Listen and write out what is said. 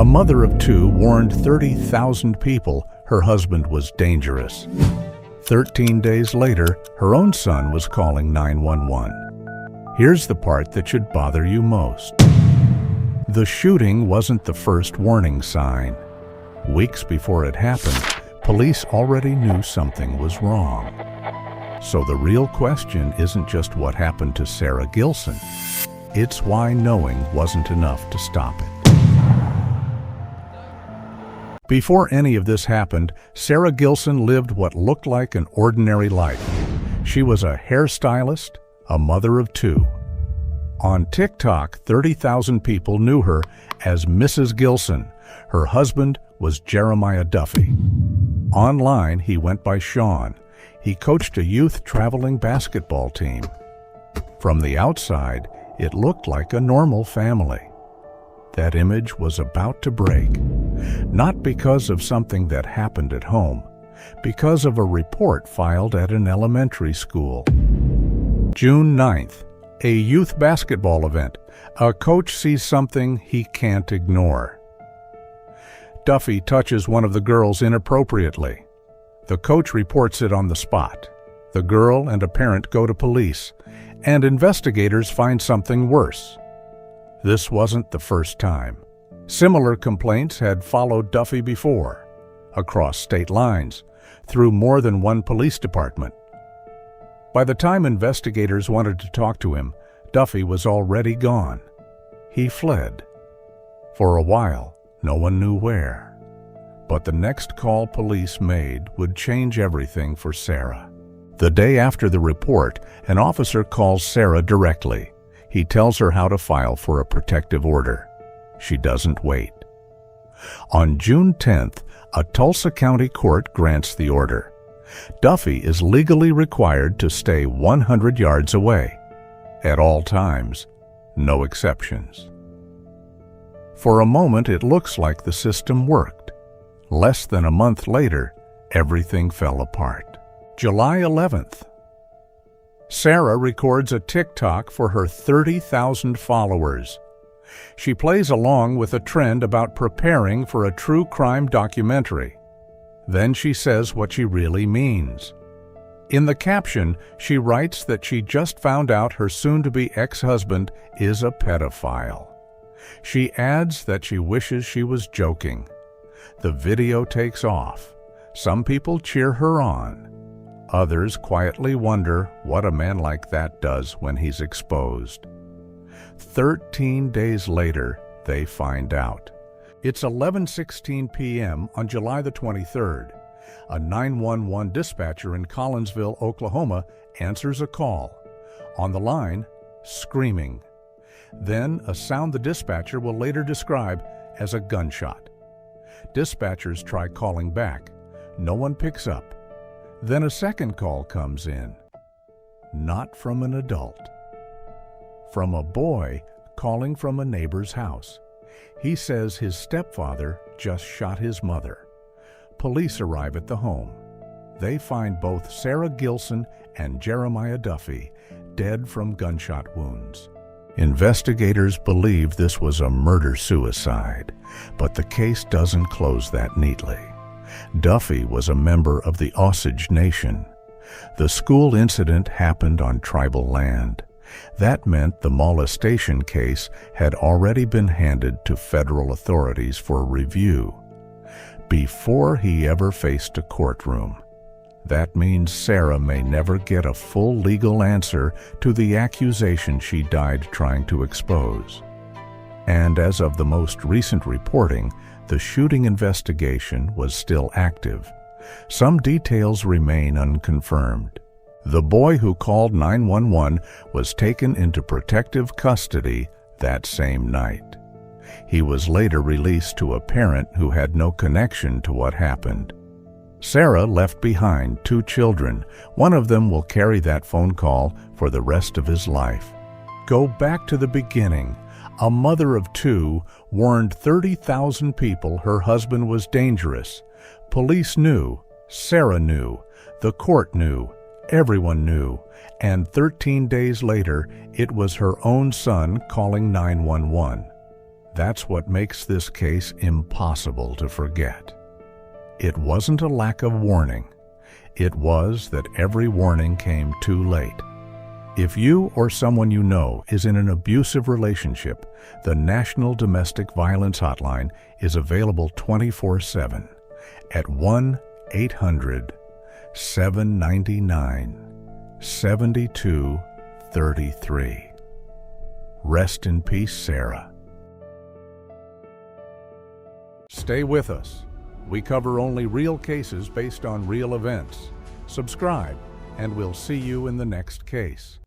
A mother of two warned 30,000 people her husband was dangerous. 13 days later, her own son was calling 911. Here's the part that should bother you most. The shooting wasn't the first warning sign. Weeks before it happened, police already knew something was wrong. So the real question isn't just what happened to Sara Gilson. It's why knowing wasn't enough to stop it. Before any of this happened, Sara Gilson lived what looked like an ordinary life. She was a hairstylist, a mother of two. On TikTok, 30,000 people knew her as Mrs. Gilson. Her husband was Jeremiah Duffey. Online, he went by Sean. He coached a youth traveling basketball team. From the outside, it looked like a normal family. That image was about to break, not because of something that happened at home, because of a report filed at an elementary school. June 9th, a youth basketball event. A coach sees something he can't ignore. Duffey touches one of the girls inappropriately. The coach reports it on the spot. The girl and a parent go to police, and investigators find something worse. This wasn't the first time. Similar complaints had followed Duffey before, across state lines, through more than one police department. By the time investigators wanted to talk to him, Duffey was already gone. He fled. For a while, no one knew where. But the next call police made would change everything for Sara. The day after the report, an officer calls Sara directly. He tells her how to file for a protective order. She doesn't wait. On June 10th, a Tulsa County court grants the order. Duffey is legally required to stay 100 yards away. At all times, no exceptions. For a moment, it looks like the system worked. Less than a month later, everything fell apart. July 11th. Sara records a TikTok for her 30,000 followers. She plays along with a trend about preparing for a true crime documentary. Then she says what she really means. In the caption, she writes that she just found out her soon-to-be ex-husband is a pedophile. She adds that she wishes she was joking. The video takes off. Some people cheer her on. Others quietly wonder what a man like that does when he's exposed. 13 days later, they find out. It's 11:16 p.m. on July the 23rd. A 911 dispatcher in Collinsville, Oklahoma, answers a call. On the line, screaming. Then a sound the dispatcher will later describe as a gunshot. Dispatchers try calling back. No one picks up. Then a second call comes in. Not from an adult. From a boy calling from a neighbor's house. He says his stepfather just shot his mother. Police arrive at the home. They find both Sara Gilson and Jeremiah Duffey dead from gunshot wounds. Investigators believe this was a murder-suicide, but the case doesn't close that neatly. Duffey was a member of the Osage Nation. The school incident happened on tribal land. That meant the molestation case had already been handed to federal authorities for review before he ever faced a courtroom. That means Sara may never get a full legal answer to the accusation she died trying to expose. And as of the most recent reporting, the shooting investigation was still active. Some details remain unconfirmed. The boy who called 911 was taken into protective custody that same night. He was later released to a parent who had no connection to what happened. Sara left behind two children. One of them will carry that phone call for the rest of his life. Go back to the beginning. A mother of two warned 30,000 people her husband was dangerous. Police knew, Sara knew, the court knew, everyone knew, and 13 days later, it was her own son calling 911. That's what makes this case impossible to forget. It wasn't a lack of warning. It was that every warning came too late. If you or someone you know is in an abusive relationship, the National Domestic Violence Hotline is available 24/7 at 1-800-799-7233. Rest in peace, Sara. Stay with us. We cover only real cases based on real events. Subscribe, and we'll see you in the next case.